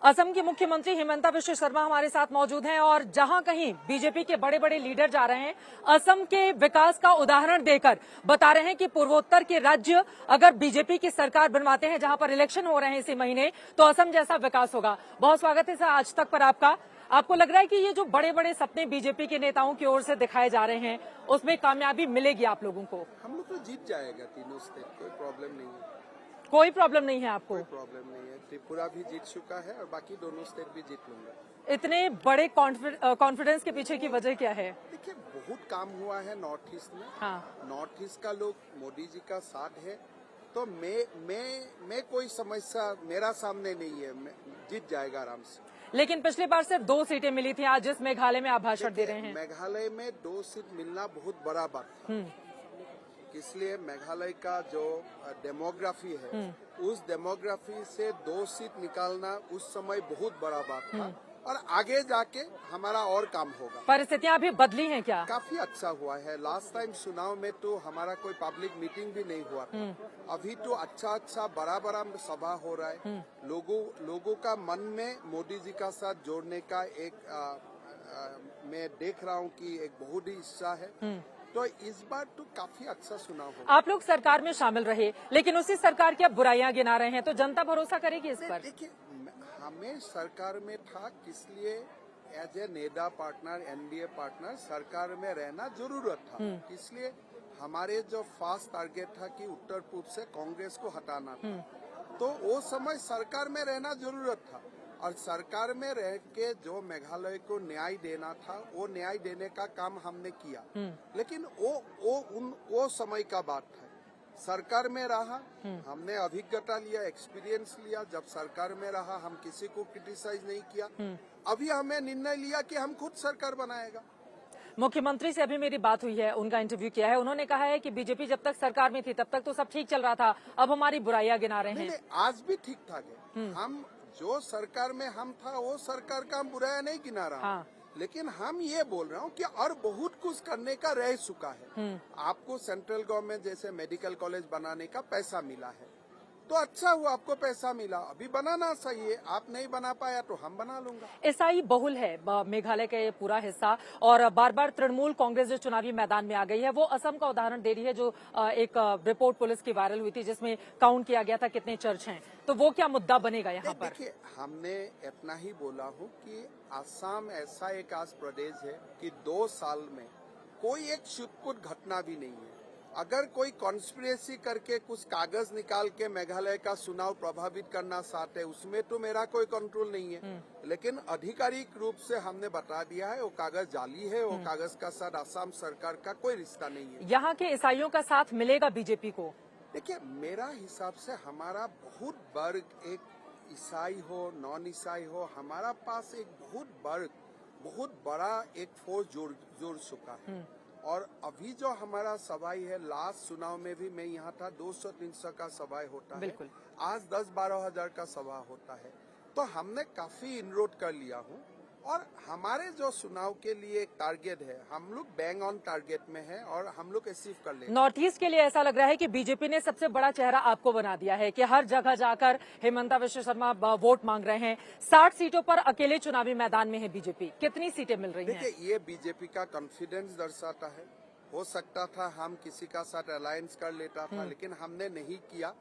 असम की मुख्यमंत्री हिमंता बिश्व शर्मा हमारे साथ मौजूद हैं और जहां कहीं बीजेपी के बड़े बड़े लीडर जा रहे हैं, असम के विकास का उदाहरण देकर बता रहे हैं कि पूर्वोत्तर के राज्य अगर बीजेपी की सरकार बनवाते हैं, जहां पर इलेक्शन हो रहे हैं इसी महीने, तो असम जैसा विकास होगा। बहुत स्वागत है सर आज तक पर आपका। आपको लग रहा है कि ये जो बड़े बड़े सपने बीजेपी के नेताओं की ओर से दिखाए जा रहे हैं, उसमें कामयाबी मिलेगी आप लोगों को? हम लोग तो जीत जाएगा तीनों स्टेट, कोई प्रॉब्लम नहीं है। कोई प्रॉब्लम नहीं है आपको? कोई प्रॉब्लम नहीं है। त्रिपुरा भी जीत चुका है और बाकी दोनों स्टेट भी जीत लूंगा। इतने बड़े कॉन्फिडेंस के पीछे की वजह क्या है? देखिए, बहुत काम हुआ है नॉर्थ ईस्ट में। हाँ। नॉर्थ ईस्ट का लोग मोदी जी का साथ है, तो मैं कोई समस्या मेरा सामने नहीं है, मैं जीत जाएगा आराम से। लेकिन पिछली बार सिर्फ 2 सीटें मिली थी, आज जिस मेघालय में आप भाषण दे रहे हैं। मेघालय में 2 सीट मिलना बहुत बड़ा बात था, इसलिए मेघालय का जो डेमोग्राफी है, उस डेमोग्राफी से 2 सीट निकालना उस समय बहुत बड़ा बात था और आगे जाके हमारा और काम होगा। परिस्थितियां अभी बदली हैं क्या? काफी अच्छा हुआ है। लास्ट टाइम चुनाव में तो हमारा कोई पब्लिक मीटिंग भी नहीं हुआ था। अभी तो अच्छा बड़ा सभा हो रहा है। लोगों का मन में मोदी जी का साथ जोड़ने का एक मैं देख रहा हूँ कि एक बहुत ही इच्छा है। तो इस बार तो काफी अच्छा चुनाव होगा। आप लोग सरकार में शामिल रहे, लेकिन उसी सरकार की अब बुराइयां गिना रहे हैं, तो जनता भरोसा करेगी इस पर? देखिए, हमें सरकार में था, इसलिए एज ए नेडा पार्टनर, एनडीए पार्टनर सरकार में रहना जरूरत था। इसलिए हमारे जो फास्ट टारगेट था कि उत्तर पूर्व से कांग्रेस को हटाना था, तो वो समय सरकार में रहना जरूरत था और सरकार में रह के जो मेघालय को न्याय देना था, वो न्याय देने का काम हमने किया। लेकिन वो समय का बात था। सरकार में रहा, हमने अभिज्ञता लिया, एक्सपीरियंस लिया। जब सरकार में रहा, हम किसी को क्रिटिसाइज नहीं किया। अभी हमें निर्णय लिया कि हम खुद सरकार बनाएगा। मुख्यमंत्री से अभी मेरी बात हुई है, उनका इंटरव्यू किया है। उन्होंने कहा है कि बीजेपी जब तक सरकार में थी तब तक तो सब ठीक चल रहा था, अब हमारी बुराइयां गिना रहे हैं। आज भी ठीक ठाक है। हम जो सरकार में हम था, वो सरकार का हम बुराया नहीं गिना रहा। हाँ। लेकिन हम ये बोल रहा हूँ कि और बहुत कुछ करने का रह चुका है। आपको सेंट्रल गवर्नमेंट जैसे मेडिकल कॉलेज बनाने का पैसा मिला है, तो अच्छा हुआ आपको पैसा मिला, अभी बनाना चाहिए। आप नहीं बना पाया तो हम बना लूंगा। ईसाई बहुल है मेघालय का ये पूरा हिस्सा, और बार बार तृणमूल कांग्रेस जो चुनावी मैदान में आ गई है, वो असम का उदाहरण दे रही है। जो एक रिपोर्ट पुलिस की वायरल हुई थी जिसमें काउंट किया गया था कितने चर्च हैं, तो वो क्या मुद्दा बनेगा यहाँ पर? देखिए, हमने इतना ही बोला हूँ कि असम ऐसा एक आज प्रदेश है कि 2 साल में कोई एक छुटपुट घटना भी नहीं है। अगर कोई कॉन्स्पिरेसी करके कुछ कागज निकाल के मेघालय का चुनाव प्रभावित करना चाहते, उसमें तो मेरा कोई कंट्रोल नहीं है। लेकिन आधिकारिक रूप से हमने बता दिया है वो कागज जाली है, वो कागज का साथ असम सरकार का कोई रिश्ता नहीं है। यहाँ के ईसाइयों का साथ मिलेगा बीजेपी को? देखिए, मेरा हिसाब से हमारा बहुत वर्ग, एक ईसाई हो नॉन ईसाई हो, हमारा पास एक बहुत बड़ा एक फोर्स जोड़ चुका है। और अभी जो हमारा सभाई है, लास्ट चुनाव में भी मैं यहाँ था, 200-300 का सभाई होता है, आज 10-12 हजार का सभा होता है। तो हमने काफी इनरोड कर लिया हूँ और हमारे जो चुनाव के लिए एक टारगेट है, हम लोग बैंग ऑन टारगेट में है और हम लोग अचीव कर लेंगे। नॉर्थ ईस्ट के लिए ऐसा लग रहा है कि बीजेपी ने सबसे बड़ा चेहरा आपको बना दिया है कि हर जगह जाकर हिमंता बिश्व शर्मा वोट मांग रहे हैं। 60 सीटों पर अकेले चुनावी मैदान में है बीजेपी। कितनी सीटें मिल रही हैं? देखिए, ये बीजेपी का कॉन्फिडेंस दर्शाता है। हो सकता था हम किसी का साथ अलायंस कर लेता था, लेकिन हमने नहीं किया।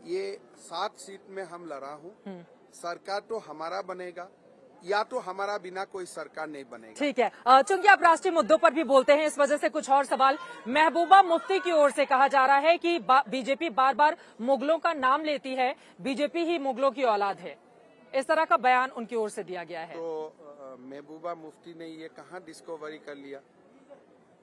ये 7 सीट में हम लड़ा हूँ। सरकार तो हमारा बनेगा या तो हमारा बिना कोई सरकार नहीं बनेगा। ठीक है। चूंकि आप राष्ट्रीय मुद्दों पर भी बोलते हैं, इस वजह से कुछ और सवाल। महबूबा मुफ्ती की ओर से कहा जा रहा है कि बीजेपी बार बार मुगलों का नाम लेती है, बीजेपी ही मुगलों की औलाद है। इस तरह का बयान उनकी ओर से दिया गया है। तो महबूबा मुफ्ती ने ये कहाँ डिस्कवरी कर लिया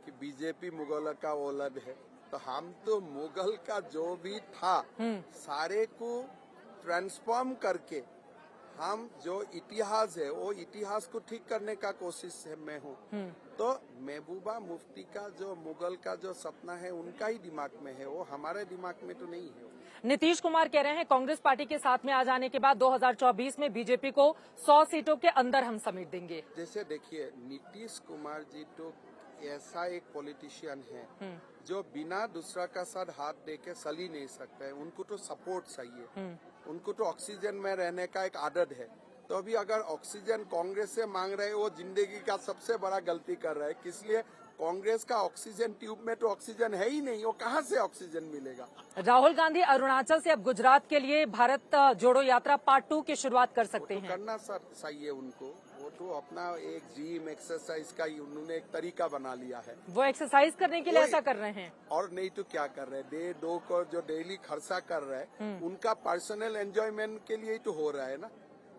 कि बीजेपी मुगल का औलाद है? तो हम तो मुगल का जो भी था सारे को ट्रांसफॉर्म करके हम जो इतिहास है, वो इतिहास को ठीक करने का कोशिश में हूँ। तो महबूबा मुफ्ती का जो मुगल का जो सपना है, उनका ही दिमाग में है, वो हमारे दिमाग में तो नहीं है। नीतीश कुमार कह रहे हैं कांग्रेस पार्टी के साथ में आ जाने के बाद 2024 में बीजेपी को 100 सीटों के अंदर हम समेट देंगे। जैसे देखिए, नीतीश कुमार जी तो ऐसा एक पॉलिटिशियन है जो बिना दूसरा का साथ हाथ दे के चल ही नहीं सकता है। उनको तो सपोर्ट चाहिए, उनको तो ऑक्सीजन में रहने का एक आदत है। तो अभी अगर ऑक्सीजन कांग्रेस से मांग रहे हैं, वो जिंदगी का सबसे बड़ा गलती कर रहा है। इसलिए कांग्रेस का ऑक्सीजन ट्यूब में तो ऑक्सीजन है ही नहीं, वो कहाँ से ऑक्सीजन मिलेगा। राहुल गांधी अरुणाचल से अब गुजरात के लिए भारत जोड़ो यात्रा पार्ट 2 की शुरुआत कर सकते तो हैं। करना सर सही है उनको, वो तो अपना एक जिम एक्सरसाइज का ही उन्होंने एक तरीका बना लिया है। वो एक्सरसाइज करने के लिए वही। ऐसा कर रहे हैं। और नहीं तो क्या कर रहे हैं, डे दो को जो डेली खर्चा कर रहे हैं उनका पर्सनल एंजॉयमेंट के लिए ही तो हो रहा है ना।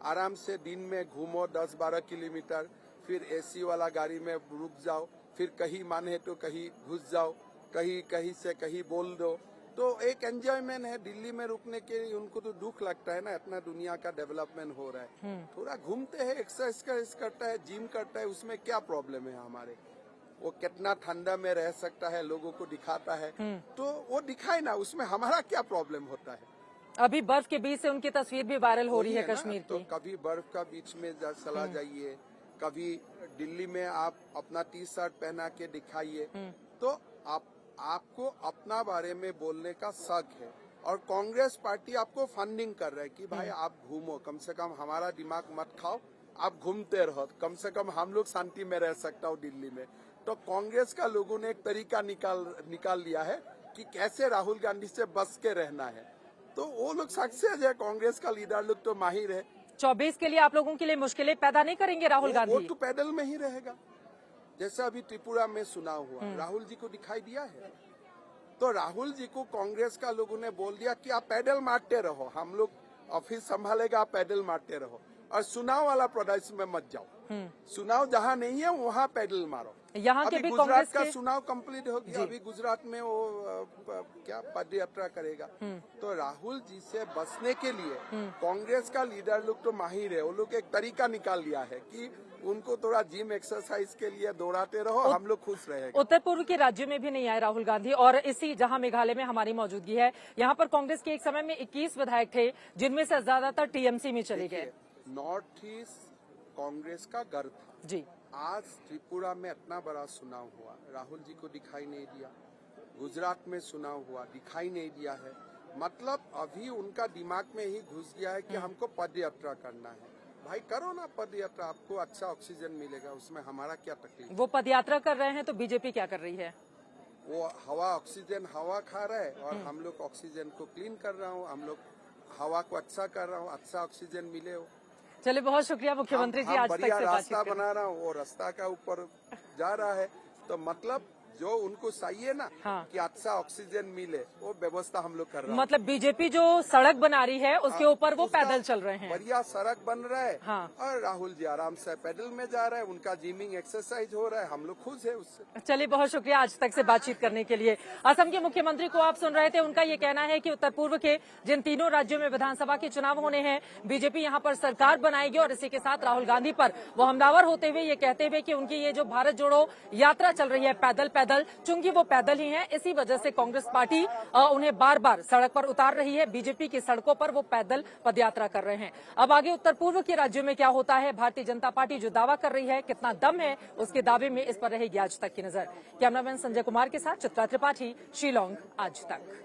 आराम से दिन में घूमो 10-12 किलोमीटर, फिर एसी वाला गाड़ी में रुक जाओ, फिर कहीं माने तो कहीं घुस जाओ, कहीं से कहीं बोल दो, तो एक एंजॉयमेंट है। दिल्ली में रुकने के उनको तो दुख लगता है ना, इतना दुनिया का डेवलपमेंट हो रहा है। थोड़ा घूमते हैं, एक्सरसाइज करता है, जिम करता है, उसमें क्या प्रॉब्लम है हमारे। वो कितना ठंडा में रह सकता है लोगों को दिखाता है, तो वो दिखाए ना, उसमें हमारा क्या प्रॉब्लम होता है। अभी बर्फ के बीच से उनकी तस्वीर भी वायरल हो रही है वही ना, कश्मीर तो की। कभी बर्फ का बीच में चला जाइए, कभी दिल्ली में आप अपना टी-शर्ट पहना के दिखाइए, तो आपको अपना बारे में बोलने का शक है। और कांग्रेस पार्टी आपको फंडिंग कर रहा है कि भाई आप घूमो, कम से कम हमारा दिमाग मत खाओ, आप घूमते रहो, कम से कम हम लोग शांति में रह सकता हूँ दिल्ली में। तो कांग्रेस का लोगों ने एक तरीका निकाल लिया है कि कैसे राहुल गांधी से बच के रहना है। तो वो लोग सक्सेस है, कांग्रेस का लीडर लोग तो माहिर है। 24 के लिए आप लोगों के लिए मुश्किलें पैदा नहीं करेंगे राहुल वो गांधी? तो पैदल में ही रहेगा। जैसे अभी त्रिपुरा में सुना हुआ, राहुल जी को दिखाई दिया है। तो राहुल जी को कांग्रेस का लोगों ने बोल दिया कि आप पैदल मारते रहो, हम लोग ऑफिस संभालेगा, आप पैदल मारते रहो, और चुनाव वाला प्रदेश में मत जाओ। चुनाव जहाँ नहीं है वहाँ पैदल मारो। यहाँ के अभी भी गुजरात कांग्रेस का के चुनाव कंप्लीट हो गया, अभी गुजरात में वो क्या पद यात्रा करेगा। तो राहुल जी से बचने के लिए कांग्रेस का लीडर लोग तो माहिर है, वो लोग एक तरीका निकाल लिया है कि उनको थोड़ा जिम एक्सरसाइज के लिए दौड़ाते रहो, हम लोग खुश रहेंगे। उत्तर पूर्व के राज्यों में भी नहीं आए राहुल गांधी, और इसी जहां मेघालय में हमारी मौजूदगी है, यहाँ पर कांग्रेस के एक समय में 21 विधायक थे, जिनमें से ज्यादातर टीएमसी में चले गए। नॉर्थ ईस्ट कांग्रेस का गर्व था जी। आज त्रिपुरा में इतना बड़ा चुनाव हुआ, राहुल जी को दिखाई नहीं दिया। गुजरात में चुनाव हुआ, दिखाई नहीं दिया है। मतलब अभी उनका दिमाग में ही घुस गया है कि हमको पद यात्रा करना है। भाई करो ना पद यात्रा, आपको अच्छा ऑक्सीजन मिलेगा, उसमें हमारा क्या तकलीफ। वो पदयात्रा कर रहे हैं तो बीजेपी क्या कर रही है? वो ऑक्सीजन हवा खा रहा है, और हम लोग ऑक्सीजन को क्लीन कर रहा हूँ, हम लोग हवा को अच्छा कर रहा हूँ, अच्छा ऑक्सीजन मिले हो। चलिए, बहुत शुक्रिया मुख्यमंत्री जी, आज तक से बातचीत रास्ता करने। बना रहा हूँ, वो रास्ता का ऊपर जा रहा है, तो मतलब जो उनको चाहिए ना, हाँ। कि अच्छा ऑक्सीजन मिले, वो व्यवस्था हम लोग कर रहे हैं। मतलब बीजेपी जो सड़क बना रही है उसके ऊपर वो उसका पैदल चल रहे हैं। बढ़िया सड़क बन रहा है, हाँ। और राहुल जी आराम से पैदल में जा रहे हैं, उनका जिमिंग एक्सरसाइज हो रहा है, हम लोग खुश है उससे। चलिए, बहुत शुक्रिया आज तक से बातचीत करने के लिए। असम के मुख्यमंत्री को आप सुन रहे थे, उनका ये कहना है कि उत्तर पूर्व के जिन तीनों राज्यों में विधानसभा के चुनाव होने हैं, बीजेपी यहाँ पर सरकार बनाएगी, और इसी के साथ राहुल गांधी पर वो हमलावर होते हुए ये कहते हुए कि उनकी ये जो भारत जोड़ो यात्रा चल रही है पैदल, चूंकि वो पैदल ही हैं, इसी वजह से कांग्रेस पार्टी उन्हें बार बार सड़क पर उतार रही है। बीजेपी की सड़कों पर वो पैदल पदयात्रा कर रहे हैं। अब आगे उत्तर पूर्व के राज्यों में क्या होता है, भारतीय जनता पार्टी जो दावा कर रही है कितना दम है उसके दावे में, इस पर रहेगी आज तक की नजर। कैमरामैन संजय कुमार के साथ चित्रा त्रिपाठी, शिलोंग, आज तक।